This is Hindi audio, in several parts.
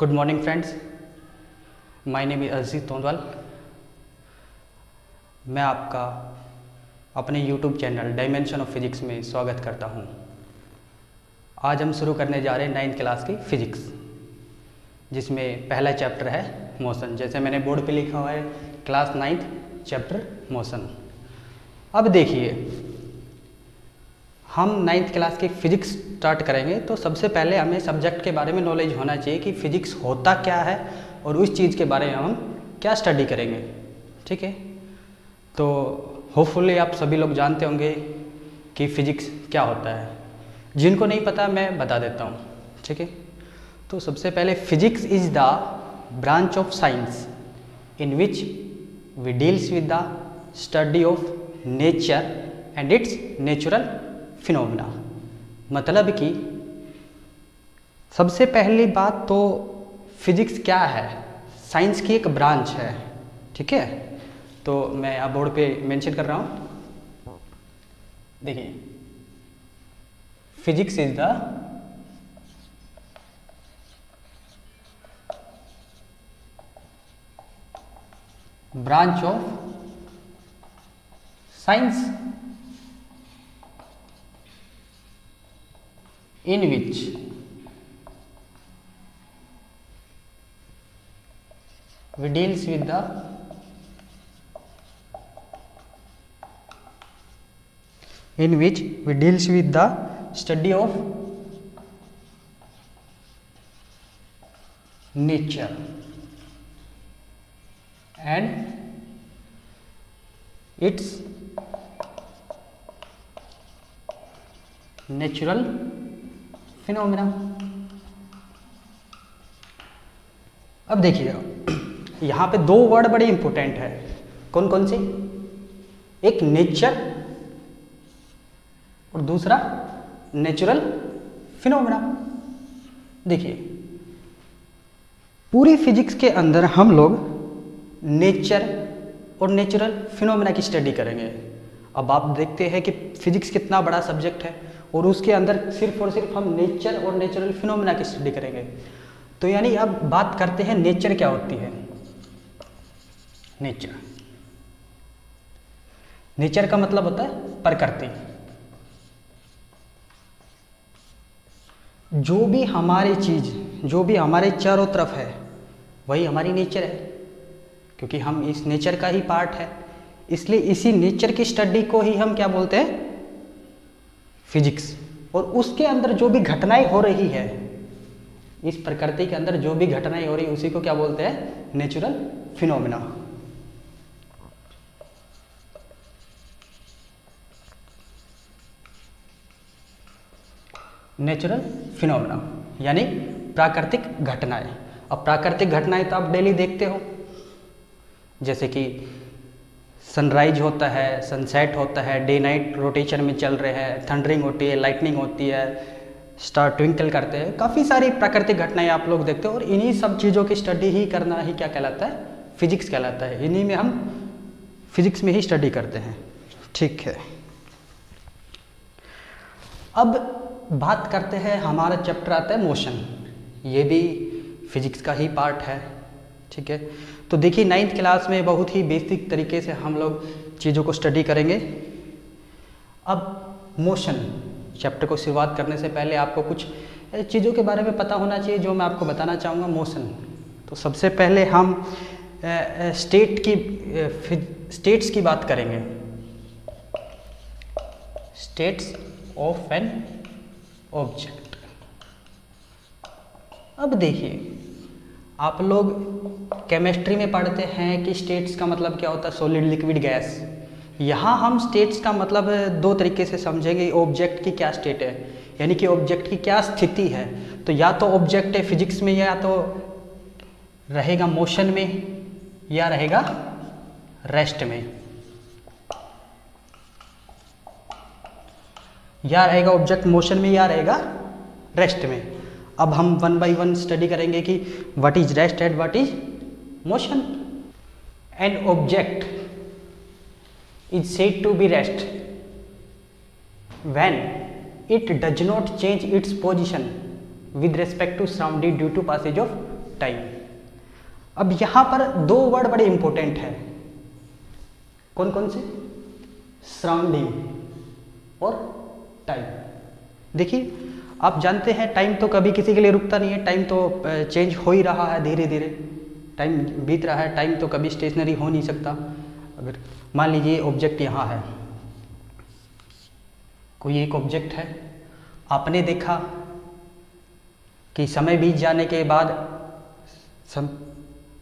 Good morning friends, my name is Ajit Tondwal. मैं आपका अपने YouTube channel dimension of physics में स्वागत करता हूं। आज हम शुरू करने जा रहे हैं 9th क्लास की फिजिक्स, जिसमें पहला चैप्टर है मोशन। जैसे मैंने बोर्ड पे लिखा हुआ है क्लास 9th चैप्टर मोशन। अब देखिए, हम 9th क्लास की फिजिक्स स्टार्ट करेंगे तो सबसे पहले हमें सब्जेक्ट के बारे में नॉलेज होना चाहिए कि फिजिक्स होता क्या है और उस चीज़ के बारे में हम क्या स्टडी करेंगे। ठीक है, तो होपफुली आप सभी लोग जानते होंगे कि फिजिक्स क्या होता है। जिनको नहीं पता मैं बता देता हूँ। ठीक है, तो सबसे पहले physics is the branch of science in which we deals with the study of nature and its natural phenomena. मतलब कि सबसे पहली बात तो फिजिक्स क्या है, साइंस की एक ब्रांच है। ठीक है, तो मैं यहाँ बोर्ड पे मेंशन कर रहा हूँ। देखिए, physics is the branch of science in which we deals with the study of nature and its natural phenomena. अब देखिए, यहाँ पे दो वर्ड बड़े इंपॉर्टेंट है। कौन कौन से? एक नेचर और दूसरा नेचुरल फिनोमेना। देखिए, पूरी फिजिक्स के अंदर हम लोग नेचर और नेचुरल फिनोमेना की स्टडी करेंगे। अब आप देखते हैं कि फिजिक्स कितना बड़ा सब्जेक्ट है और उसके अंदर सिर्फ और सिर्फ हम नेचर और नेचुरल फिनोमेना की स्टडी करेंगे। तो यानी अब बात करते हैं नेचर क्या होती है। नेचर का मतलब होता है प्रकृति। जो भी हमारी चीज, जो भी हमारे चारों तरफ है, वही हमारी नेचर है, क्योंकि हम इस नेचर का ही पार्ट है। इसलिए इसी नेचर की स्टडी को ही हम क्या बोलते हैं? फिजिक्स। और उसके अंदर जो भी घटनाएं हो रही है, इस प्रकृति के अंदर जो भी घटनाएं हो रही है, उसी को क्या बोलते हैं? Natural phenomena. नेचुरल फिनोमेना यानी प्राकृतिक घटनाएं। अब प्राकृतिक घटनाएं तो आप डेली देखते हो, जैसे कि सनराइज होता है, सनसेट होता है, डे नाइट रोटेशन में चल रहे हैं, थंडरिंग होती है, लाइटनिंग होती है, स्टार ट्विंकल करते हैं। काफ़ी सारी प्राकृतिक घटनाएं आप लोग देखते हो और इन्हीं सब चीज़ों की स्टडी ही करना ही क्या कहलाता है? फिजिक्स कहलाता है। इन्हीं में हम फिजिक्स में ही स्टडी करते हैं। ठीक है, अब बात करते हैं, हमारा चैप्टर आता है मोशन। ये भी फिजिक्स का ही पार्ट है। ठीक है, तो देखिए 9th क्लास में बहुत ही बेसिक तरीके से हम लोग चीज़ों को स्टडी करेंगे। अब मोशन चैप्टर को शुरुआत करने से पहले आपको कुछ चीज़ों के बारे में पता होना चाहिए, जो मैं आपको बताना चाहूँगा। मोशन, तो सबसे पहले हम स्टेट्स की बात करेंगे। States of an object. अब देखिए, आप लोग केमिस्ट्री में पढ़ते हैं कि स्टेट्स का मतलब क्या होता है? Solid, liquid, gas. यहाँ हम स्टेट्स का मतलब दो तरीके से समझेंगे। ऑब्जेक्ट की क्या स्टेट है, यानी कि ऑब्जेक्ट की क्या स्थिति है। तो या तो ऑब्जेक्ट है फिजिक्स में, या तो रहेगा मोशन में, या रहेगा रेस्ट में। या रहेगा ऑब्जेक्ट मोशन में, या रहेगा रेस्ट में। अब हम 1 by 1 स्टडी करेंगे कि what is rest and what is motion. An object is said to be rest when it does not change its position with respect to surrounding due to passage of time. अब यहाँ पर दो वर्ड बड़े इंपॉर्टेंट हैं, कौन कौन से? सराउंडिंग और टाइम। देखिए आप जानते हैं टाइम तो कभी किसी के लिए रुकता नहीं है, टाइम तो चेंज हो ही रहा है, धीरे धीरे टाइम बीत रहा है, टाइम तो कभी स्टेशनरी हो नहीं सकता। अगर मान लीजिए ऑब्जेक्ट यहाँ है, कोई एक ऑब्जेक्ट है, आपने देखा कि समय बीत जाने के बाद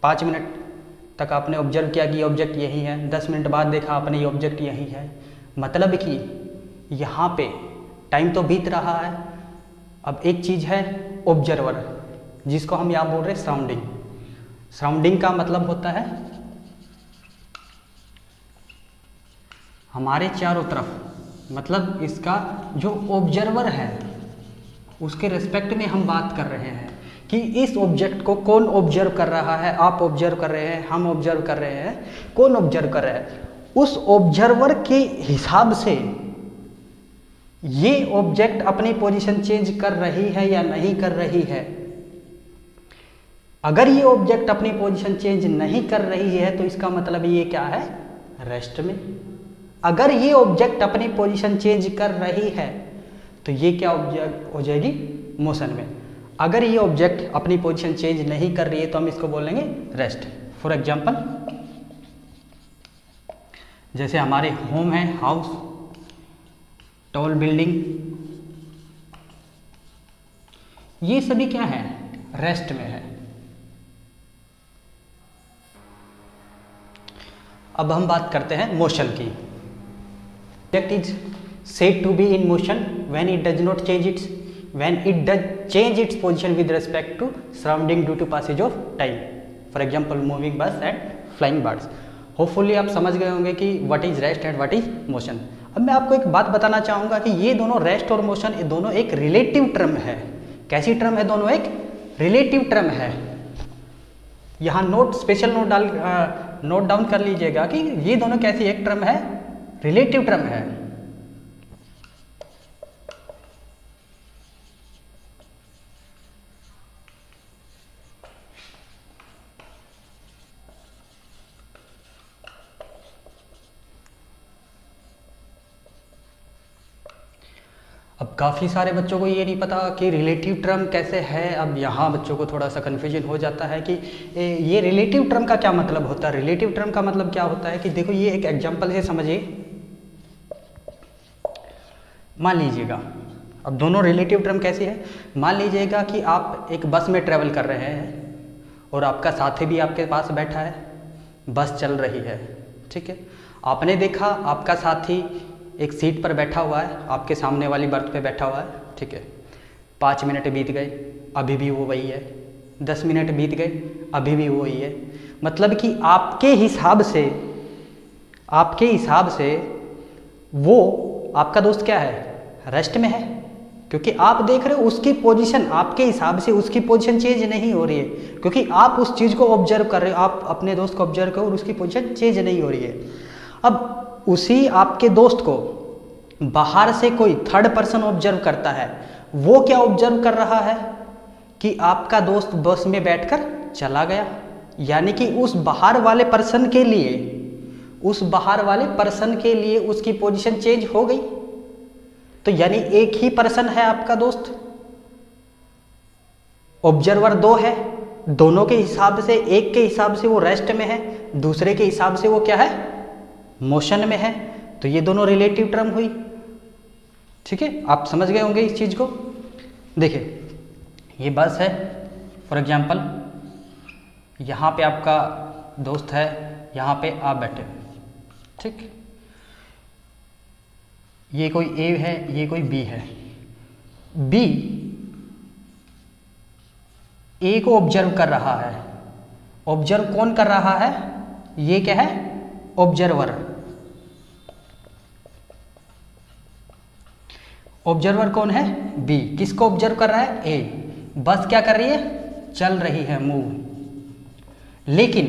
5 मिनट तक आपने ऑब्जर्व किया कि ऑब्जेक्ट यही है, 10 मिनट बाद देखा आपने ये ऑब्जेक्ट यही है, मतलब कि यहाँ पे टाइम तो बीत रहा है। अब एक चीज़ है ऑब्जर्वर, जिसको हम यहाँ बोल रहे हैं सराउंडिंग। सराउंडिंग का मतलब होता है हमारे चारों तरफ, मतलब इसका जो ऑब्जर्वर है उसके रिस्पेक्ट में हम बात कर रहे हैं कि इस ऑब्जेक्ट को कौन ऑब्जर्व कर रहा है। आप ऑब्जर्व कर रहे हैं, हम ऑब्जर्व कर रहे हैं, कौन ऑब्जर्व कर रहा है? उस ऑब्जर्वर के हिसाब से ये ऑब्जेक्ट अपनी पोजीशन चेंज कर रही है या नहीं कर रही है। अगर ये ऑब्जेक्ट अपनी पोजीशन चेंज नहीं कर रही है तो इसका मतलब ये क्या है? रेस्ट में। अगर ये ऑब्जेक्ट अपनी पोजीशन चेंज कर रही है तो ये क्या ऑब्जेक्ट हो जाएगी? मोशन में। अगर ये ऑब्जेक्ट अपनी पोजीशन चेंज नहीं कर रही है तो हम इसको बोलेंगे रेस्ट। फॉर एग्जांपल जैसे हमारे होम है, हाउस, टॉल बिल्डिंग, ये सभी क्या है? रेस्ट में है। अब हम बात करते हैं मोशन की। Object is said to be in motion when it does not change its position with respect to surrounding due to passage of time. For example, moving bus and flying birds. Hopefully आप समझ गए होंगे कि what is rest and what is motion. अब मैं आपको एक बात बताना चाहूँगा कि ये दोनों रेस्ट और मोशन, ये दोनों एक रिलेटिव टर्म है। कैसी टर्म है? दोनों एक रिलेटिव टर्म है। यहाँ स्पेशल नोट डाउन कर लीजिएगा कि ये दोनों कैसी एक टर्म है? रिलेटिव टर्म है। अब काफ़ी सारे बच्चों को ये नहीं पता कि रिलेटिव टर्म कैसे है। अब यहाँ बच्चों को थोड़ा सा कन्फ्यूजन हो जाता है कि ये रिलेटिव टर्म का क्या मतलब होता है। रिलेटिव टर्म का मतलब क्या होता है कि देखो ये एक एग्जांपल से समझिए। मान लीजिएगा, अब दोनों रिलेटिव टर्म कैसी है? मान लीजिएगा कि आप एक बस में ट्रैवल कर रहे हैं और आपका साथी भी आपके पास बैठा है, बस चल रही है, ठीक है। आपने देखा आपका साथी एक सीट पर बैठा हुआ है, आपके सामने वाली बर्थ पे बैठा हुआ है, ठीक है। 5 मिनट बीत गए, अभी भी वो वही है। 10 मिनट बीत गए, अभी भी वो वही है। मतलब कि आपके हिसाब से वो आपका दोस्त क्या है? रेस्ट में है, क्योंकि आप देख रहे हो उसकी पोजीशन, आपके हिसाब से उसकी पोजीशन चेंज नहीं हो रही है, क्योंकि आप उस चीज़ को ऑब्जर्व कर रहे हो, आप अपने दोस्त को ऑब्जर्व करो और उसकी पोजीशन चेंज नहीं हो रही है। अब उसी आपके दोस्त को बाहर से कोई थर्ड पर्सन ऑब्जर्व करता है। वो क्या ऑब्जर्व कर रहा है कि आपका दोस्त बस में बैठकर चला गया, यानी कि उस बाहर वाले पर्सन के लिए उसकी पोजीशन चेंज हो गई। तो यानी एक ही पर्सन है आपका दोस्त, ऑब्जर्वर 2 है, दोनों के हिसाब से, एक के हिसाब से वो रेस्ट में है, दूसरे के हिसाब से वो क्या है? मोशन में है। तो ये दोनों रिलेटिव टर्म हुई, ठीक है। आप समझ गए होंगे इस चीज को। देखिए ये बस है, फॉर एग्जांपल यहाँ पे आपका दोस्त है, यहाँ पे आप बैठे, ठीक। ये कोई ए है, ये कोई बी है। बी ए को ऑब्जर्व कर रहा है। ऑब्जर्व कौन कर रहा है? ये क्या है? ऑब्जर्वर। ऑब्जर्वर कौन है? बी। किसको ऑब्जर्व कर रहा है? ए। बस क्या कर रही है? चल रही है, मूव। लेकिन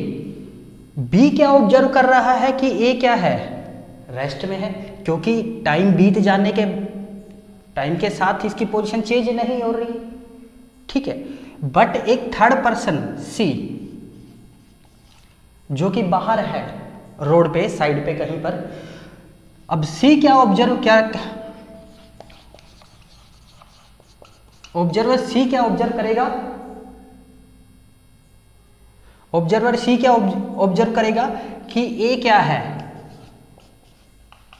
बी क्या ऑब्जर्व कर रहा है कि ए क्या है? रेस्ट में है, क्योंकि टाइम बीत जाने के टाइम के साथ इसकी पोजीशन चेंज नहीं हो रही। ठीक है। बट एक थर्ड पर्सन सी जो कि बाहर है रोड पे, साइड पे कहीं पर, अब सी क्या ऑब्जर्वर सी क्या ऑब्जर्व करेगा, ऑब्जर्वर सी क्या ऑब्जर्व करेगा कि ए क्या है,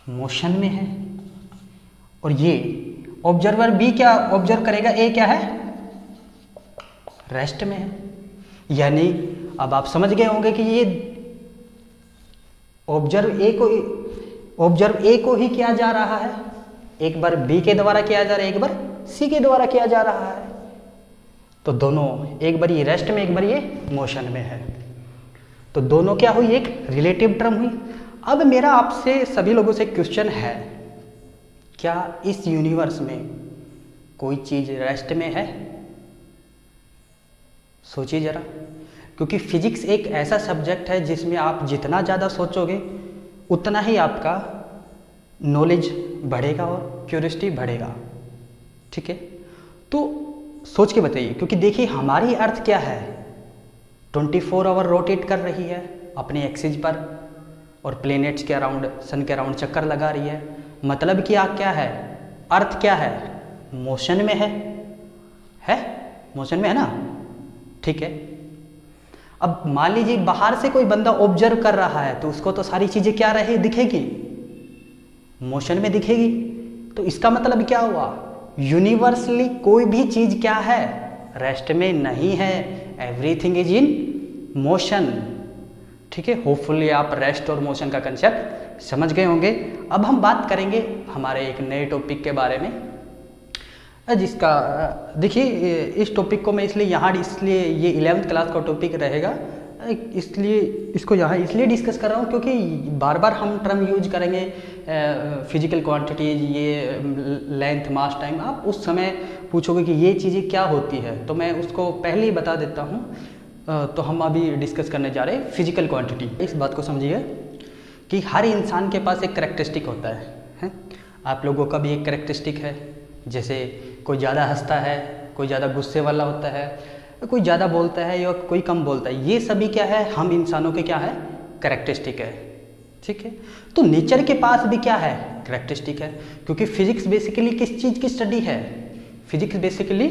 मोशन में है, और ये ऑब्जर्वर बी क्या ऑब्जर्व करेगा, ए क्या है, रेस्ट में है। यानी अब आप समझ गए होंगे कि ये ऑब्जर्व ए को ही किया जा रहा है, एक बार बी के द्वारा किया जा रहा है, एक बार सी के द्वारा किया जा रहा है। तो दोनों, एक बार ये रेस्ट में, एक बार ये मोशन में है, तो दोनों क्या हुई, एक रिलेटिव टर्म हुई। अब मेरा आपसे सभी लोगों से क्वेश्चन है, क्या इस यूनिवर्स में कोई चीज रेस्ट में है? सोचिए जरा, क्योंकि फिजिक्स एक ऐसा सब्जेक्ट है जिसमें आप जितना ज़्यादा सोचोगे उतना ही आपका नॉलेज बढ़ेगा और क्यूरियोसिटी बढ़ेगा। ठीक है, तो सोच के बताइए, क्योंकि देखिए हमारी अर्थ क्या है, 24 आवर रोटेट कर रही है अपने एक्सिस पर और प्लेनेट्स के अराउंड, सन के अराउंड चक्कर लगा रही है। मतलब कि क्या है, अर्थ क्या है, मोशन में है मोशन में है ना। ठीक है, अब मान लीजिए बाहर से कोई बंदा ऑब्जर्व कर रहा है तो उसको तो सारी चीजें क्या रहे दिखेगी, मोशन में दिखेगी। तो इसका मतलब क्या हुआ, यूनिवर्सली कोई भी चीज क्या है, रेस्ट में नहीं है, एवरीथिंग इज इन मोशन। ठीक है, होपफुली आप रेस्ट और मोशन का कंसेप्ट समझ गए होंगे। अब हम बात करेंगे हमारे एक नए टॉपिक के बारे में, जिसका देखिए इस टॉपिक को मैं इसलिए ये 11th क्लास का टॉपिक रहेगा, इसलिए इसको यहाँ इसलिए डिस्कस कर रहा हूँ क्योंकि बार बार हम टर्म यूज करेंगे, फिजिकल क्वांटिटीज, ये लेंथ, मास, टाइम। आप उस समय पूछोगे कि ये चीज़ें क्या होती है, तो मैं उसको पहले ही बता देता हूँ। तो हम अभी डिस्कस करने जा रहे हैं फिजिकल क्वांटिटी। इस बात को समझिए कि हर इंसान के पास एक करेक्टरिस्टिक होता है? आप लोगों का भी एक करेक्टरिस्टिक है, जैसे कोई ज़्यादा हंसता है, कोई ज़्यादा गुस्से वाला होता है, कोई ज़्यादा बोलता है या कोई कम बोलता है। ये सभी क्या है, हम इंसानों के क्या है, करेक्टरिस्टिक है। ठीक है, तो नेचर के पास भी क्या है, करेक्टरिस्टिक है, क्योंकि फिजिक्स बेसिकली किस चीज़ की स्टडी है, फिजिक्स बेसिकली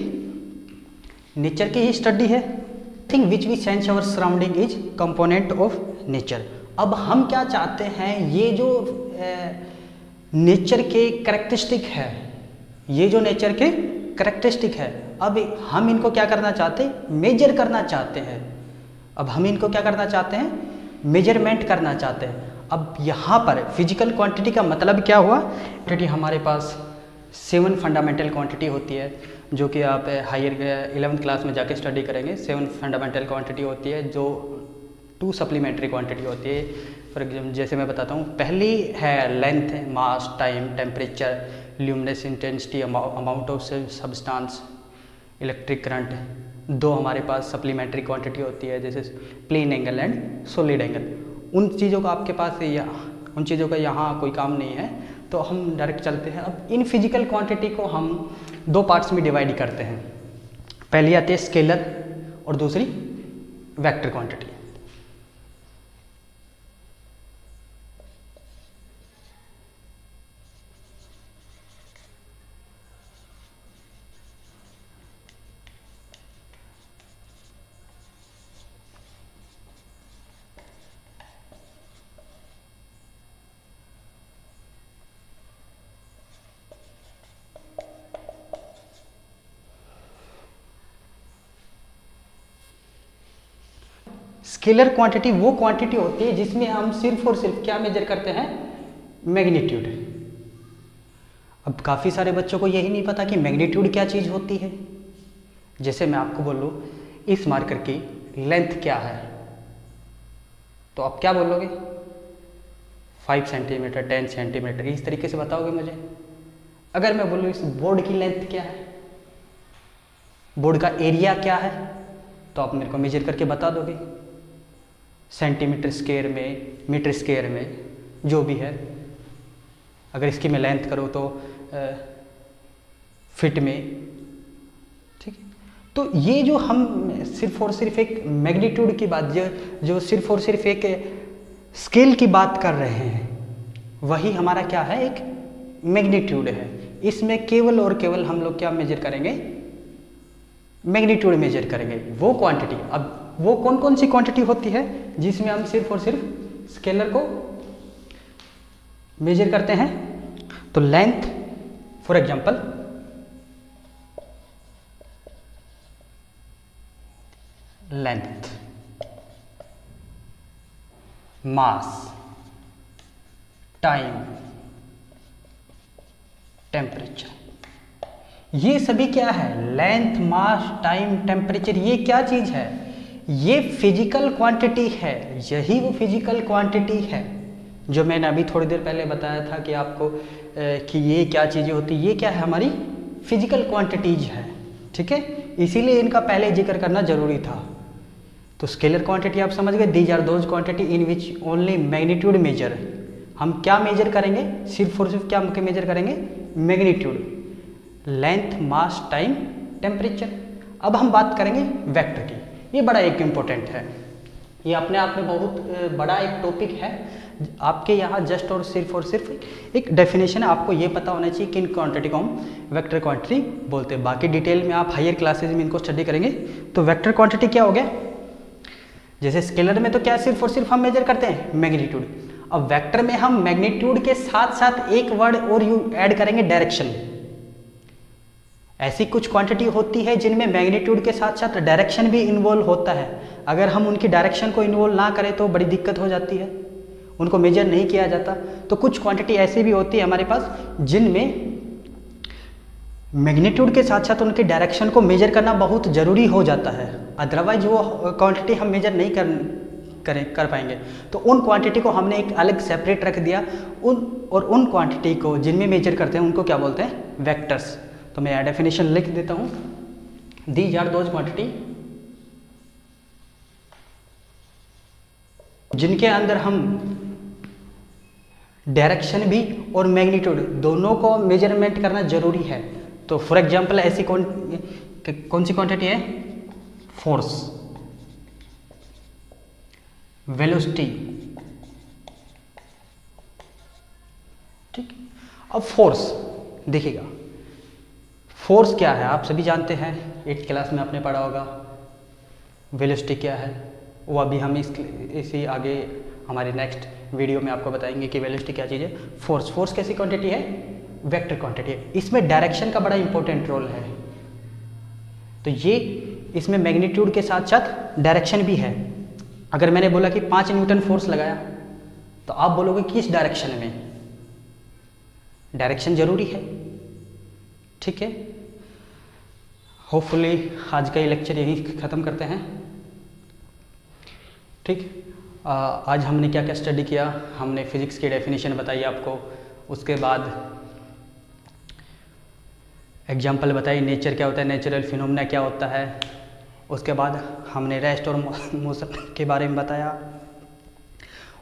नेचर की ही स्टडी है। Thing which we sense our surrounding is component of nature. अब हम क्या चाहते हैं, ये जो नेचर के करेक्टरिस्टिक है, ये जो नेचर के करेक्टरिस्टिक है, अब हम इनको क्या करना चाहते हैं, मेजर करना चाहते हैं। अब हम इनको क्या करना चाहते हैं, मेजरमेंट करना चाहते हैं। अब यहाँ पर फिजिकल क्वांटिटी का मतलब क्या हुआ, क्वांटिटी हमारे पास 7 फंडामेंटल क्वांटिटी होती है, जो कि आप हायर 11th क्लास में जाके स्टडी करेंगे। 7 फंडामेंटल क्वांटिटी होती है, जो 2 सप्लीमेंट्री क्वांटिटी होती है। फॉर एग्जाम्पल जैसे मैं बताता हूँ, पहली है length, mass, time, temperature, luminous intensity, amount of substance, electric current. 2 हमारे पास सप्लीमेंट्री क्वांटिटी होती है, जैसे plane angle and solid angle. उन चीज़ों का आपके पास उन चीज़ों का यहाँ कोई काम नहीं है, तो हम डायरेक्ट चलते हैं। अब इन फिजिकल क्वांटिटी को हम 2 पार्ट्स में डिवाइड करते हैं। पहली आती है स्केलर और दूसरी वेक्टर क्वांटिटी। स्केलर क्वांटिटी वो क्वांटिटी होती है जिसमें हम सिर्फ और सिर्फ क्या मेजर करते हैं, मैग्नीट्यूड। अब काफ़ी सारे बच्चों को यही नहीं पता कि मैग्नीट्यूड क्या चीज़ होती है। जैसे मैं आपको बोलूँ इस मार्कर की लेंथ क्या है, तो आप क्या बोलोगे, 5 सेंटीमीटर, 10 सेंटीमीटर, इस तरीके से बताओगे मुझे। अगर मैं बोलूँ इस बोर्ड की लेंथ क्या है, बोर्ड का एरिया क्या है, तो आप मेरे को मेजर करके बता दोगे, सेंटीमीटर स्क्वायर में, मीटर स्क्वायर में, जो भी है। अगर इसकी मैं लेंथ करूँ तो फिट में। ठीक है, तो ये जो हम सिर्फ और सिर्फ एक मैग्नीट्यूड की बात, जो सिर्फ और सिर्फ एक स्केल की बात कर रहे हैं, वही हमारा क्या है, एक मैग्नीट्यूड है। इसमें केवल और केवल हम लोग क्या मेजर करेंगे, मैग्नीट्यूड मेजर करेंगे, वो क्वांटिटी। अब वो कौन कौन सी क्वांटिटी होती है जिसमें हम सिर्फ और सिर्फ स्केलर को मेजर करते हैं? तो length, for example length, mass, time, temperature, ये सभी क्या है, लेंथ, मास, टाइम, टेम्परेचर, ये क्या चीज है, ये फिजिकल क्वांटिटी है। यही वो फिजिकल क्वांटिटी है जो मैंने अभी थोड़ी देर पहले बताया था कि आपको कि ये क्या चीजें होती, ये क्या है, हमारी फिजिकल क्वांटिटीज है। ठीक है, इसीलिए इनका पहले जिक्र करना जरूरी था। तो स्केलर क्वांटिटी आप समझ गए, these are those quantity in which only magnitude measure. हम क्या मेजर करेंगे, सिर्फ और सिर्फ क्या मेजर करेंगे, magnitude, length, mass, time, temperature. अब हम बात करेंगे वेक्टर की। ये बड़ा एक इम्पोर्टेंट है, ये अपने आप में बहुत बड़ा एक टॉपिक है। आपके यहाँ जस्ट और सिर्फ एक डेफिनेशन है, आपको ये पता होना चाहिए कि इन क्वांटिटी को हम वेक्टर क्वांटिटी बोलते हैं। बाकी डिटेल में आप हायर क्लासेज में इनको स्टडी करेंगे। तो वेक्टर क्वांटिटी क्या हो गया, जैसे स्केलर में तो क्या सिर्फ और सिर्फ हम मेजर करते हैं मैग्नीट्यूड। अब वेक्टर में हम मैग्नीट्यूड के साथ साथ एक वर्ड और यू ऐड करेंगे, डायरेक्शन। ऐसी कुछ क्वांटिटी होती है जिनमें मैग्नीट्यूड के साथ साथ डायरेक्शन भी इन्वॉल्व होता है। अगर हम उनकी डायरेक्शन को इन्वॉल्व ना करें तो बड़ी दिक्कत हो जाती है, उनको मेजर नहीं किया जाता। तो कुछ क्वांटिटी ऐसी भी होती है हमारे पास जिनमें मैग्नीट्यूड के साथ साथ उनके डायरेक्शन को मेजर करना बहुत ज़रूरी हो जाता है, अदरवाइज वो क्वांटिटी हम मेजर नहीं कर पाएंगे। तो उन क्वांटिटी को हमने एक अलग सेपरेट रख दिया। उन क्वांटिटी को जिनमें मेजर करते हैं उनको क्या बोलते हैं, वेक्टर्स। तो मैं डेफिनेशन लिख देता हूँ, दीज आर दोज क्वांटिटी जिनके अंदर हम डायरेक्शन भी और मैग्नीट्यूड दोनों को मेजरमेंट करना जरूरी है। तो फॉर एग्जांपल ऐसी कौन सी क्वांटिटी है, फोर्स, वेलोसिटी। ठीक, अब फोर्स देखिएगा, फोर्स क्या है आप सभी जानते हैं, 8th क्लास में आपने पढ़ा होगा। वेलोसिटी क्या है वो अभी हम इसी आगे हमारे नेक्स्ट वीडियो में आपको बताएंगे कि वेलोसिटी क्या चीज़ है। फोर्स कैसी क्वांटिटी है, वेक्टर क्वांटिटी है। इसमें डायरेक्शन का बड़ा इंपॉर्टेंट रोल है। तो ये इसमें मैग्नीट्यूड के साथ साथ डायरेक्शन भी है। अगर मैंने बोला कि 5 न्यूटन फोर्स लगाया तो आप बोलोगे किस डायरेक्शन में, डायरेक्शन जरूरी है। ठीक है, होपफुली आज का ये लेक्चर यहीं ख़त्म करते हैं। ठीक, आज हमने क्या क्या स्टडी किया, हमने फिजिक्स की डेफिनेशन बताई आपको, उसके बाद एग्जाम्पल बताई, नेचर क्या होता है, नेचुरल फिनोमेना क्या होता है, उसके बाद हमने रेस्ट और मोशन के बारे में बताया,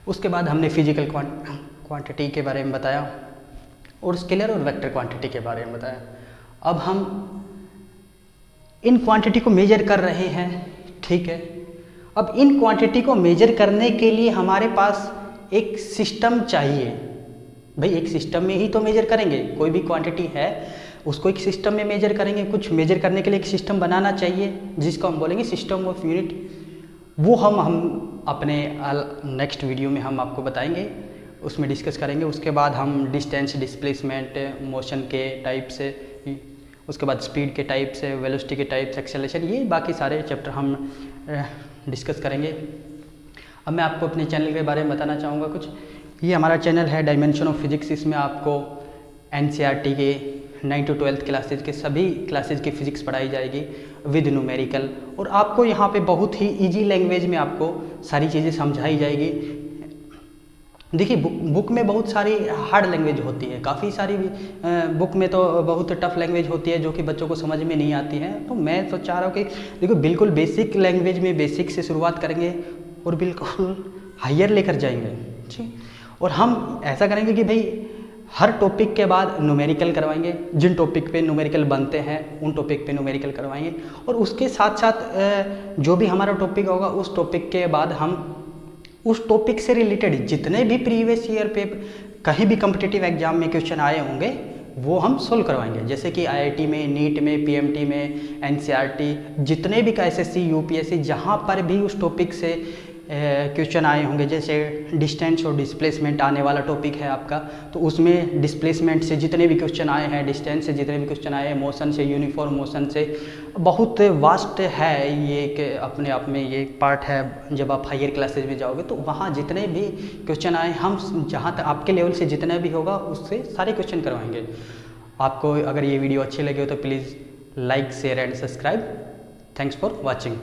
उसके बाद हमने फिजिकल क्वांटिटी के बारे में बताया और स्केलर और वेक्टर क्वांटिटी के बारे में बताया। अब हम इन क्वांटिटी को मेजर कर रहे हैं। ठीक है, अब इन क्वांटिटी को मेजर करने के लिए हमारे पास एक सिस्टम चाहिए। भाई एक सिस्टम में ही तो मेजर करेंगे, कोई भी क्वांटिटी है उसको एक सिस्टम में मेजर करेंगे। कुछ मेजर करने के लिए एक सिस्टम बनाना चाहिए जिसको हम बोलेंगे सिस्टम ऑफ यूनिट। वो हम अपने नेक्स्ट वीडियो में हम आपको बताएंगे, उसमें डिस्कस करेंगे। उसके बाद हम डिस्टेंस, डिस्प्लेसमेंट, मोशन के टाइप से, उसके बाद स्पीड के टाइप से, वेलोसिटी के टाइप से, एक्सेलरेशन, ये बाकी सारे चैप्टर हम डिस्कस करेंगे। अब मैं आपको अपने चैनल के बारे में बताना चाहूँगा कुछ। ये हमारा चैनल है डायमेंशन ऑफ फिजिक्स। इसमें आपको NCERT के 9 to 12th क्लासेज के सभी क्लासेज की फ़िज़िक्स पढ़ाई जाएगी विद न्यूमेरिकल, और आपको यहाँ पे बहुत ही इजी लैंग्वेज में आपको सारी चीज़ें समझाई जाएगी। देखिए बुक में बहुत सारी हार्ड लैंग्वेज होती है, काफ़ी सारी बुक में तो बहुत टफ लैंग्वेज होती है जो कि बच्चों को समझ में नहीं आती है। तो मैं तो चाह रहा हूँ कि देखो बिल्कुल बेसिक लैंग्वेज में बेसिक से शुरुआत करेंगे और बिल्कुल हायर लेकर जाएंगे। ठीक, और हम ऐसा करेंगे कि भाई हर टॉपिक के बाद न्यूमेरिकल करवाएंगे, जिन टॉपिक पे न्यूमेरिकल बनते हैं उन टॉपिक पे न्यूमेरिकल करवाएंगे, और उसके साथ साथ जो भी हमारा टॉपिक होगा उस टॉपिक के बाद हम उस टॉपिक से रिलेटेड जितने भी प्रीवियस ईयर पे कहीं भी कम्पिटिटिव एग्जाम में क्वेश्चन आए होंगे वो हम सोल्व करवाएंगे। जैसे कि आईआईटी में, नीट में, पीएमटी में, एनसीईआरटी, जितने भी एसएससी, यूपीएससी, जहाँ पर भी उस टॉपिक से क्वेश्चन आए होंगे, जैसे डिस्टेंस और डिस्प्लेसमेंट आने वाला टॉपिक है आपका, तो उसमें डिस्प्लेसमेंट से जितने भी क्वेश्चन आए हैं, डिस्टेंस से जितने भी क्वेश्चन आए हैं, मोशन से, यूनिफॉर्म मोशन से, बहुत वास्ट है ये एक अपने आप में ये पार्ट है। जब आप हायर क्लासेज में जाओगे तो वहाँ जितने भी क्वेश्चन आए, हम जहाँ तक आपके लेवल से जितना भी होगा उससे सारे क्वेश्चन करवाएंगे। आपको अगर ये वीडियो अच्छी लगे हो तो please like, share and subscribe. Thanks for watching.